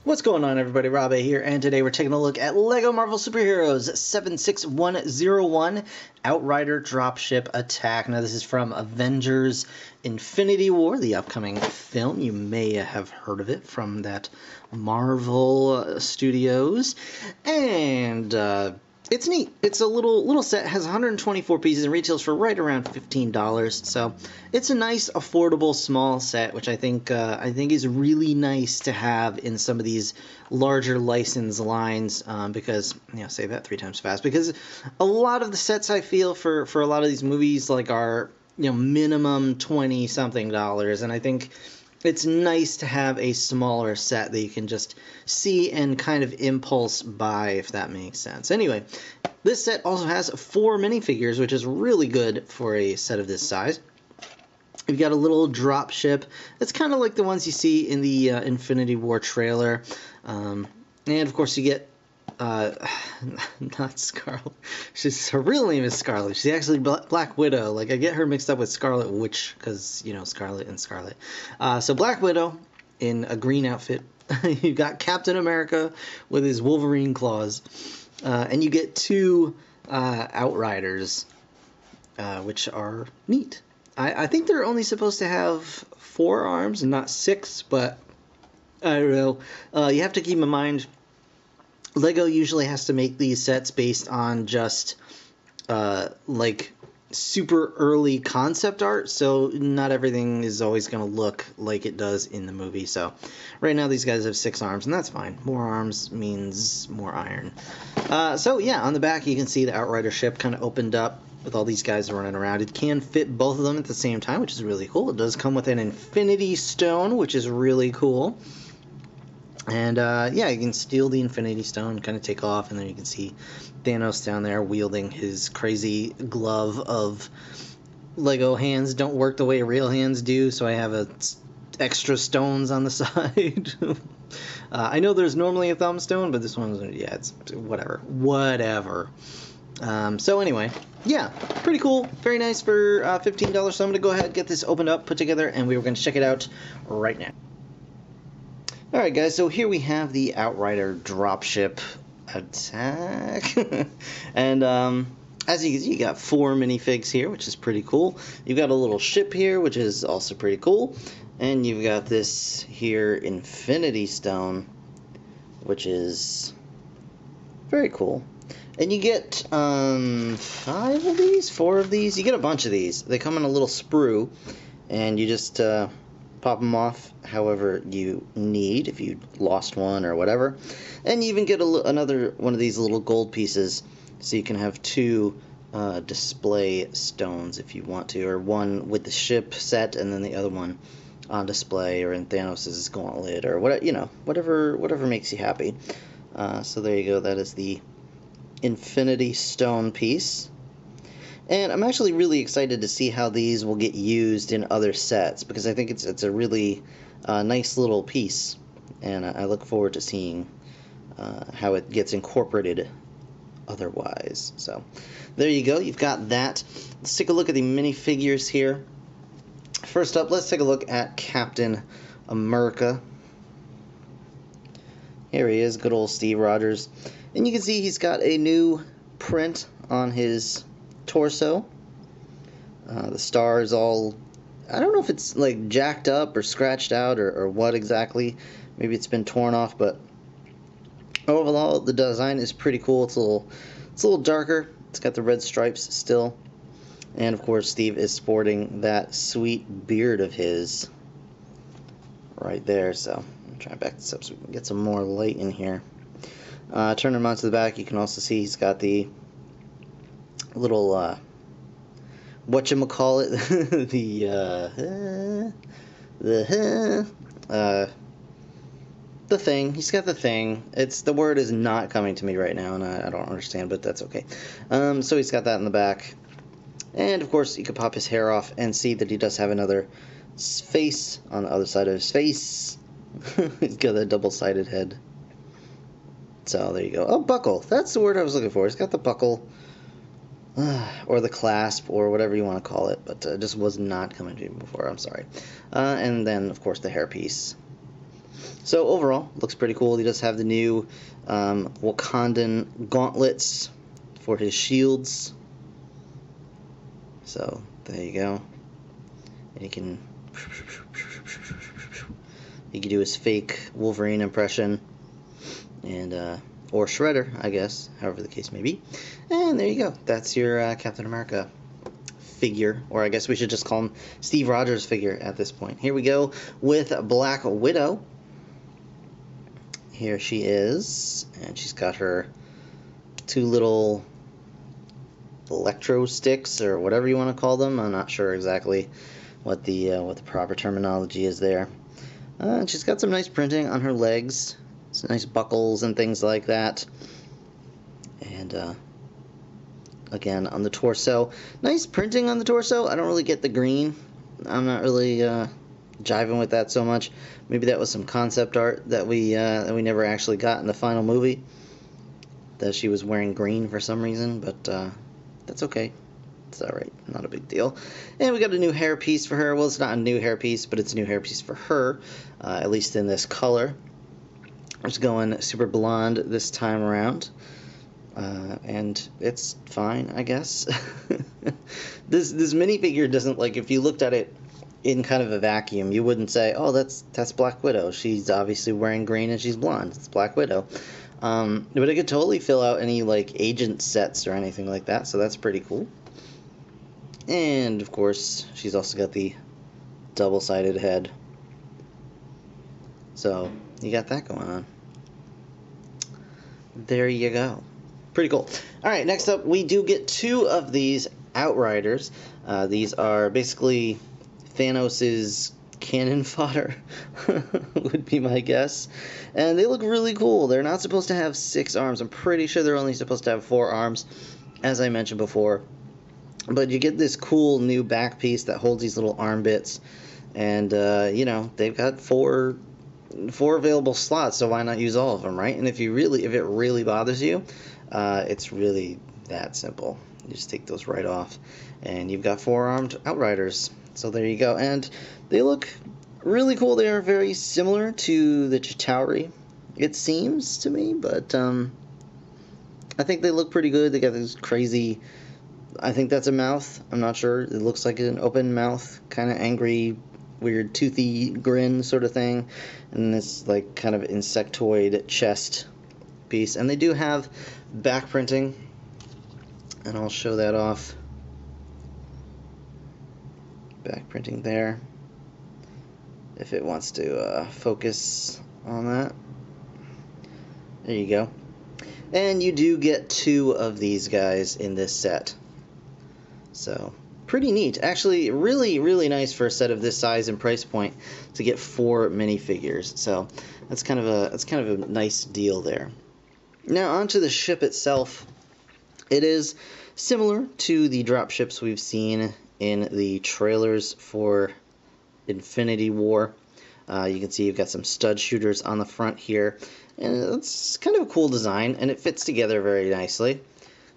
What's going on, everybody? Rob A here, and today we're taking a look at LEGO Marvel Superheroes 76101 Outrider Dropship Attack. Now, this is from Avengers Infinity War, the upcoming film. You may have heard of it from that Marvel Studios. And it's neat. It's a little set, has 124 pieces and retails for right around $15. So it's a nice, affordable, small set, which I think is really nice to have in some of these larger license lines. Because say that 3 times fast. Because a lot of the sets I feel for a lot of these movies are minimum $20-something, and I think it's nice to have a smaller set that you can just see and kind of impulse buy, if that makes sense. Anyway, this set also has 4 minifigures, which is really good for a set of this size. You've got a little drop ship. It's kind of like the ones you see in the Infinity War trailer. And of course you get not Scarlet. Her real name is Scarlet. She's actually Black Widow. I get her mixed up with Scarlet Witch because, Scarlet and Scarlet. So Black Widow in a green outfit. You've got Captain America with his Wolverine claws. And you get 2 Outriders, which are neat. I think they're only supposed to have 4 arms and not 6, but I don't know. You have to keep in mind, LEGO usually has to make these sets based on just super early concept art, so not everything is always going to look like it does in the movie. So right now these guys have 6 arms, and that's fine. More arms means more iron. So yeah, on the back you can see the Outrider ship kind of opened up with all these guys running around. It can fit both of them at the same time, which is really cool. It does come with an Infinity Stone, which is really cool. And yeah, you can steal the Infinity Stone, kind of take off, and then you can see Thanos down there wielding his crazy glove of LEGO hands. Don't work the way real hands do, so I have extra stones on the side. I know there's normally a thumb stone, but this one's, yeah, it's whatever. So anyway, yeah, pretty cool, very nice for $15. So I'm going to go ahead and get this opened up, put together, and we're going to check it out right now. Alright guys, so here we have the Outrider Dropship Attack. And as you can see, you got 4 minifigs here, which is pretty cool. You've got a little ship here, which is also pretty cool. And you've got this here Infinity Stone, which is very cool. And you get 5 of these, 4 of these. You get a bunch of these. They come in a little sprue, and you just pop them off however you need, if you lost one or whatever. And you even get another one of these little gold pieces, so you can have 2 display stones if you want to, or one with the ship set and then the other one on display, or in Thanos' gauntlet, or whatever makes you happy. So there you go. That is the Infinity Stone piece. And I'm actually really excited to see how these will get used in other sets, because I think it's a really nice little piece, and I look forward to seeing how it gets incorporated otherwise. So there you go, you've got that. Let's take a look at the minifigures here. First up, let's take a look at Captain America. Here he is, good old Steve Rogers. And you can see he's got a new print on his torso. The star is all, I don't know if it's jacked up or scratched out or what exactly. Maybe it's been torn off, but overall the design is pretty cool. It's a little darker. It's got the red stripes still, and of course Steve is sporting that sweet beard of his right there. So I'm trying to back this up so we can get some more light in here. Turn him onto the back, you can also see he's got the little whatchamacallit, the thing. He's got the thing. The word is not coming to me right now, and I don't understand, but that's okay. So he's got that in the back, and of course you could pop his hair off and see that he does have another face on the other side of his face. He's got a double-sided head. So there you go. Oh, buckle. That's the word I was looking for. He's got the buckle. Or the clasp, or whatever you want to call it, but just was not coming to me before, I'm sorry. And then, of course, the hairpiece. So overall, looks pretty cool. He does have the new Wakandan gauntlets for his shields. So there you go. And he can do his fake Wolverine impression, and or Shredder, I guess, however the case may be. And there you go. That's your Captain America figure, or I guess we should just call him Steve Rogers figure at this point. Here we go with Black Widow. Here she is, and she's got her two little electro sticks, or whatever you want to call them. I'm not sure exactly what the proper terminology is there. And she's got some nice printing on her legs, some nice buckles and things like that. And again, on the torso, nice printing on the torso. I don't really get the green. I'm not really jiving with that so much. Maybe that was some concept art that we never actually got in the final movie, that she was wearing green for some reason, but that's okay. It's alright, not a big deal. And we got a new hairpiece for her. Well, it's not a new hairpiece, but it's a new hairpiece for her, at least in this color. It's going super blonde this time around, and it's fine, I guess. This minifigure doesn't, like, if you looked at it in kind of a vacuum, you wouldn't say, oh, that's Black Widow. She's obviously wearing green and she's blonde. It's Black Widow. But it could totally fill out any, like, agent sets or anything like that, so that's pretty cool. And, of course, she's also got the double-sided head. So, you got that going on. There you go. Pretty cool. Alright, next up, we do get two of these Outriders. These are basically Thanos' cannon fodder, would be my guess. And they look really cool. They're not supposed to have 6 arms. I'm pretty sure they're only supposed to have 4 arms, as I mentioned before. But you get this cool new back piece that holds these little arm bits. And, you know, they've got 4 available slots, so why not use all of them, right? And if it really bothers you, it's really that simple. You just take those right off, and you've got 4 armed Outriders. So there you go. And they look really cool. They are very similar to the Chitauri, it seems to me, but I think they look pretty good. They got this crazy, I think that's a mouth. I'm not sure. It looks like an open mouth, kind of angry, weird, toothy grin sort of thing. And this, like, kind of insectoid chest piece. And they do have back printing, and I'll show that off. Back printing there, if it wants to focus on that. There you go. And you do get 2 of these guys in this set. So, pretty neat. Actually, really, really nice for a set of this size and price point to get 4 minifigures. So, that's kind of a nice deal there. Now, onto the ship itself. It is similar to the dropships we've seen in the trailers for Infinity War. You can see you've got some stud shooters on the front here, and it's kind of a cool design, and it fits together very nicely.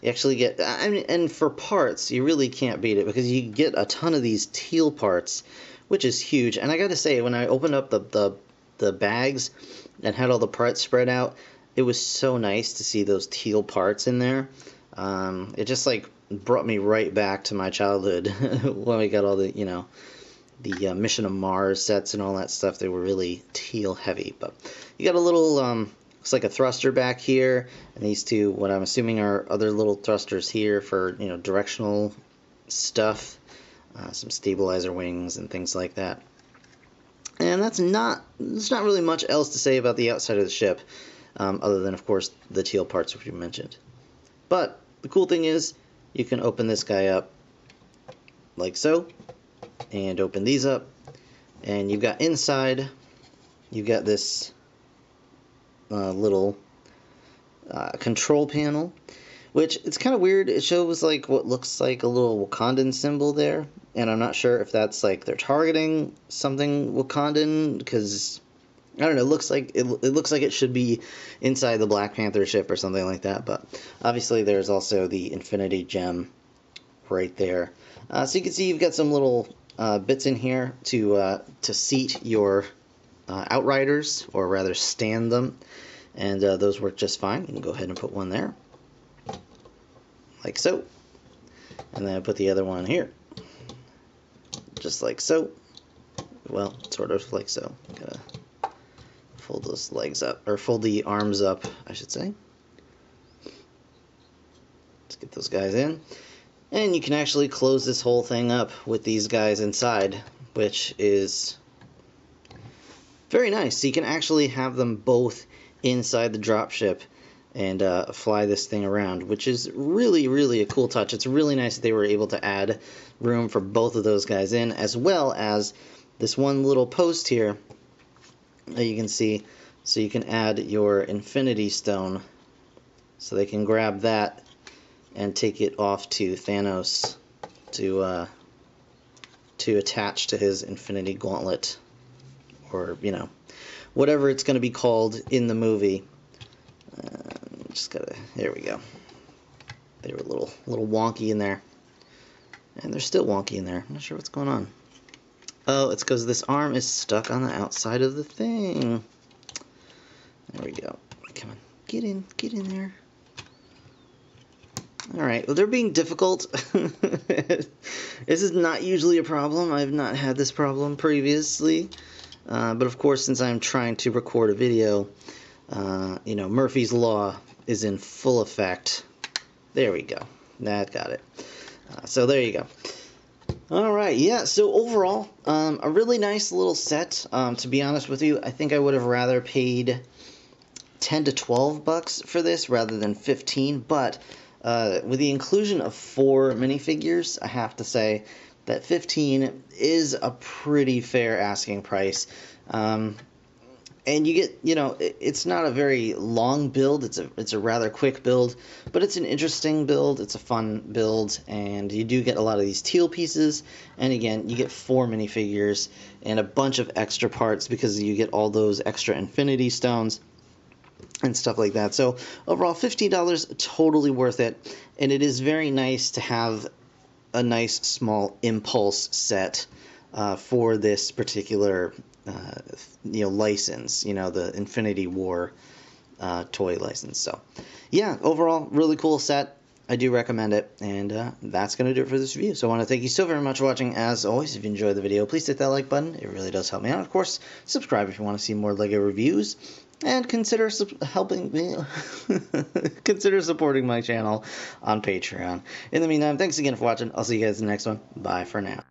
You actually get, I mean, and for parts, you really can't beat it, because you get a ton of these teal parts, which is huge. And I gotta say, when I opened up the bags and had all the parts spread out, it was so nice to see those teal parts in there. It just, like, brought me right back to my childhood when we got all the, you know, the Mission of Mars sets and all that stuff. They were really teal heavy. But you got a little, looks like a thruster back here, and these 2, what I'm assuming are other little thrusters here for, you know, directional stuff, some stabilizer wings and things like that. And there's not really much else to say about the outside of the ship, other than, of course, the teal parts which we mentioned. But the cool thing is, you can open this guy up like so, and open these up, and you've got inside, you've got this little control panel, which it's kind of weird. It shows, like, what looks like a little Wakandan symbol there, and I'm not sure if that's, like, they're targeting something Wakandan, because I don't know, it looks like it should be inside the Black Panther ship or something like that, but obviously there's also the Infinity Gem right there. So you can see you've got some little bits in here to seat your Outriders, or rather stand them, and those work just fine. You can go ahead and put one there, like so, and then I put the other one here, just like so. Well, sort of like so. Gotta fold those legs up, or fold the arms up, I should say. Let's get those guys in. And you can actually close this whole thing up with these guys inside, which is very nice. So you can actually have them both inside the dropship and fly this thing around, which is really, really a cool touch. It's really nice that they were able to add room for both of those guys in, as well as this one little post here that you can see. So you can add your Infinity Stone, so they can grab that and take it off to Thanos to attach to his Infinity Gauntlet, or whatever it's going to be called in the movie. Just gotta, there we go. They were a little wonky in there, and they're still wonky in there. I'm not sure what's going on. Oh, it's because this arm is stuck on the outside of the thing. There we go. Come on, get in there. Alright, well, they're being difficult. This is not usually a problem. I've not had this problem previously. But of course, since I'm trying to record a video, Murphy's Law is in full effect. There we go. That got it. So there you go. Alright, yeah, so overall, a really nice little set. To be honest with you, I think I would have rather paid $10 to $12 for this rather than 15, but with the inclusion of 4 minifigures, I have to say that 15 is a pretty fair asking price. And you get, it's not a very long build. It's a rather quick build, but it's an interesting build. It's a fun build, and you do get a lot of these teal pieces. And again, you get 4 minifigures and a bunch of extra parts because you get all those extra Infinity Stones and stuff like that. So overall, $15, totally worth it. And it is very nice to have a nice small impulse set for this particular license, the Infinity War toy license. So yeah, overall, really cool set. I do recommend it, and that's going to do it for this review. So I want to thank you so very much for watching. As always, if you enjoyed the video, please hit that like button. It really does help me out. Of course, subscribe if you want to see more LEGO reviews, and consider helping me consider supporting my channel on Patreon. In the meantime, thanks again for watching. I'll see you guys in the next one. Bye for now.